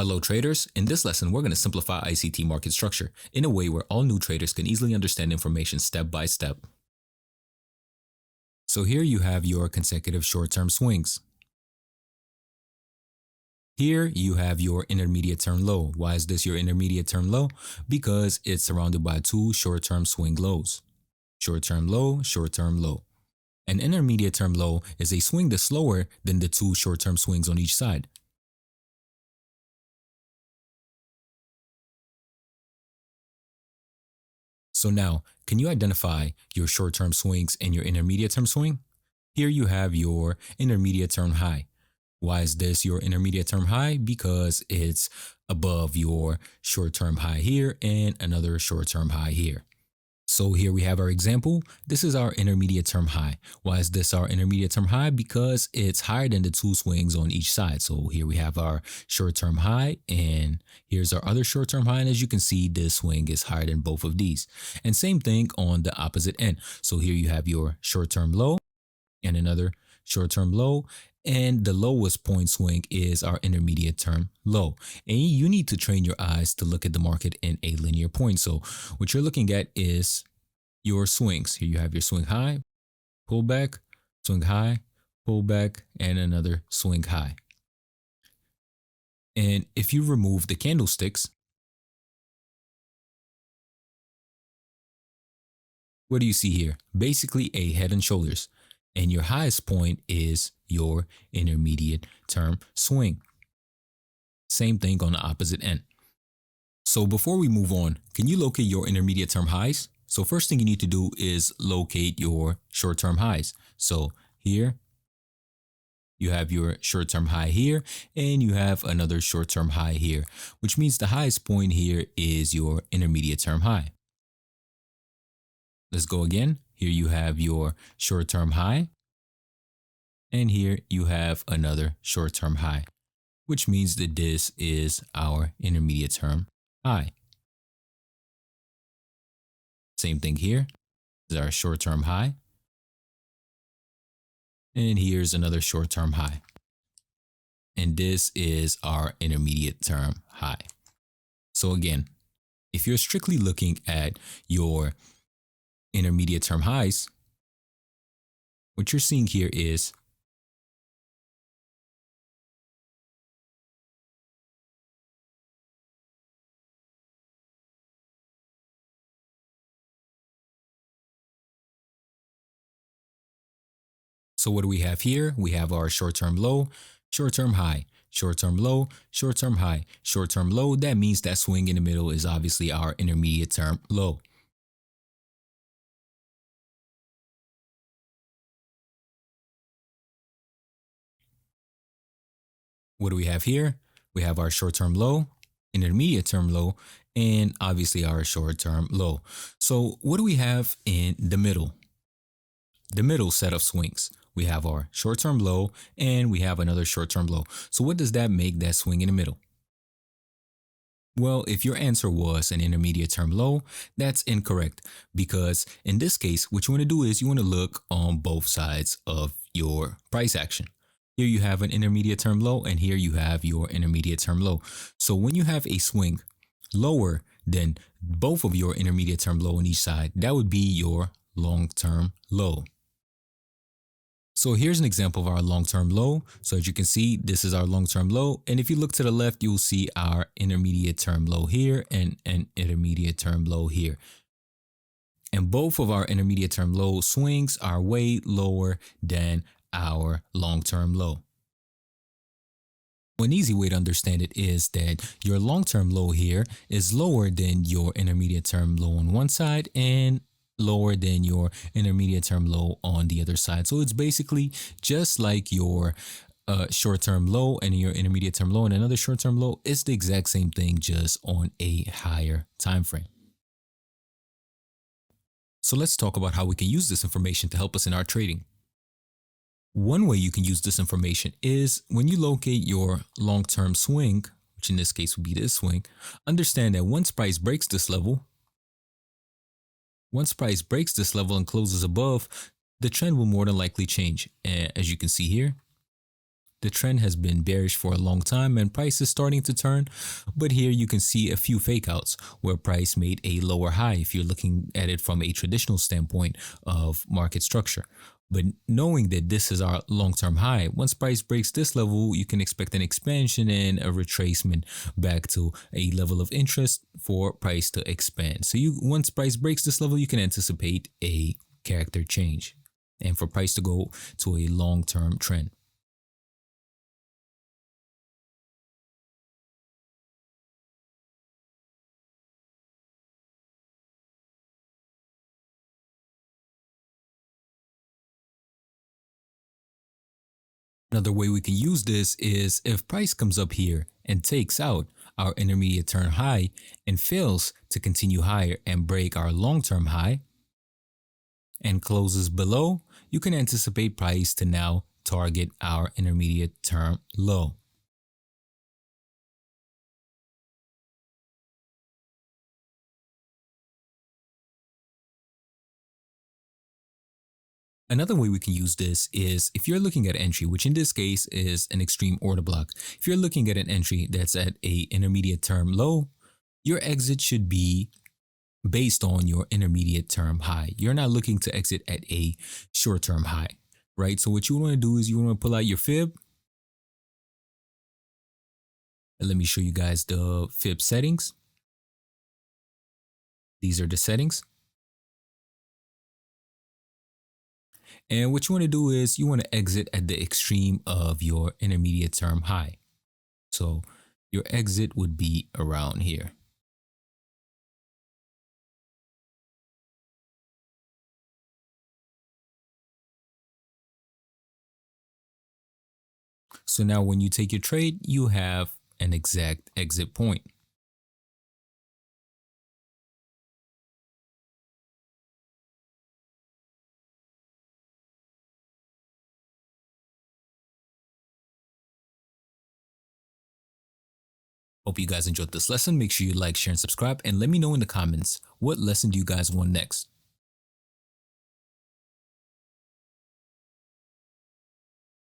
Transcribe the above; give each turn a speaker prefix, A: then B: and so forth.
A: Hello traders, in this lesson we're going to simplify ICT market structure in a way where all new traders can easily understand information step by step. So here you have your consecutive short-term swings. Here you have your intermediate term low. Why is this your intermediate term low? Because it's surrounded by two short-term swing lows. Short-term low, short-term low. An intermediate term low is a swing that's slower than the two short-term swings on each side. So now, can you identify your short-term swings and your intermediate-term swing? Here you have your intermediate-term high. Why is this your intermediate-term high? Because it's above your short-term high here and another short-term high here. So here we have our example. This is our intermediate term high. Why is this our intermediate term high? Because it's higher than the two swings on each side. So here we have our short term high and here's our other short term high. And as you can see, this swing is higher than both of these. And same thing on the opposite end. So here you have your short term low and another short term low. And the lowest point swing is our intermediate term low. And you need to train your eyes to look at the market in a linear point. So what you're looking at is your swings. Here you have your swing high, pull back, swing high, pull back, and another swing high. And if you remove the candlesticks, what do you see here? Basically a head and shoulders. And your highest point is your intermediate term swing. Same thing on the opposite end. So before we move on, can you locate your intermediate term highs? So first thing you need to do is locate your short-term highs. So here you have your short-term high here and you have another short-term high here, which means the highest point here is your intermediate term high. Let's go again. Here you have your short-term high. And here you have another short-term high, which means that this is our intermediate term high. Same thing here. This is our short-term high. And here's another short-term high. And this is our intermediate term high. So again, if you're strictly looking at your intermediate term highs, what you're seeing here is so what do we have here? We have our short-term low, short-term high, short-term low, short-term high, short-term low. That means that swing in the middle is obviously our intermediate term low. What do we have here? We have our short-term low, intermediate term low, and obviously our short-term low. So what do we have in the middle? The middle set of swings. We have our short-term low and we have another short-term low. So what does that make that swing in the middle? Well, if your answer was an intermediate term low, that's incorrect because in this case, what you want to do is you want to look on both sides of your price action. Here you have an intermediate term low and here you have your intermediate term low. So when you have a swing lower than both of your intermediate term low on each side, that would be your long-term low. So here's an example of our long-term low. So as you can see, this is our long-term low. And if you look to the left, you'll see our intermediate term low here and an intermediate term low here. And both of our intermediate term low swings are way lower than our long-term low. One easy way to understand it is that your long-term low here is lower than your intermediate term low on one side and lower than your intermediate term low on the other side. So it's basically just like your short-term low and your intermediate term low and another short-term low. It's the exact same thing, just on a higher time frame. So let's talk about how we can use this information to help us in our trading. One way you can use this information is when you locate your long-term swing, which in this case would be this swing, understand that once price breaks this level and closes above, the trend will more than likely change. And as you can see here, The trend has been bearish for a long time and price is starting to turn, but here you can see a few fake outs where price made a lower high if you're looking at it from a traditional standpoint of market structure. But knowing that this is our long-term high, once price breaks this level, you can expect an expansion and a retracement back to a level of interest for price to expand. So once price breaks this level, you can anticipate a character change and for price to go to a long-term trend. Another way we can use this is if price comes up here and takes out our intermediate term high and fails to continue higher and break our long-term high and closes below, you can anticipate price to now target our intermediate term low. Another way we can use this is if you're looking at entry, which in this case is an extreme order block. If you're looking at an entry that's at a intermediate term low, your exit should be based on your intermediate term high. You're not looking to exit at a short term high, right? So what you want to do is you want to pull out your fib. And let me show you guys the fib settings. These are the settings. And what you want to do is you want to exit at the extreme of your intermediate term high. So your exit would be around here. So now when you take your trade, you have an exact exit point. Hope you guys enjoyed this lesson. Make sure you like, share, and subscribe, and let me know in the comments what lesson do you guys want next.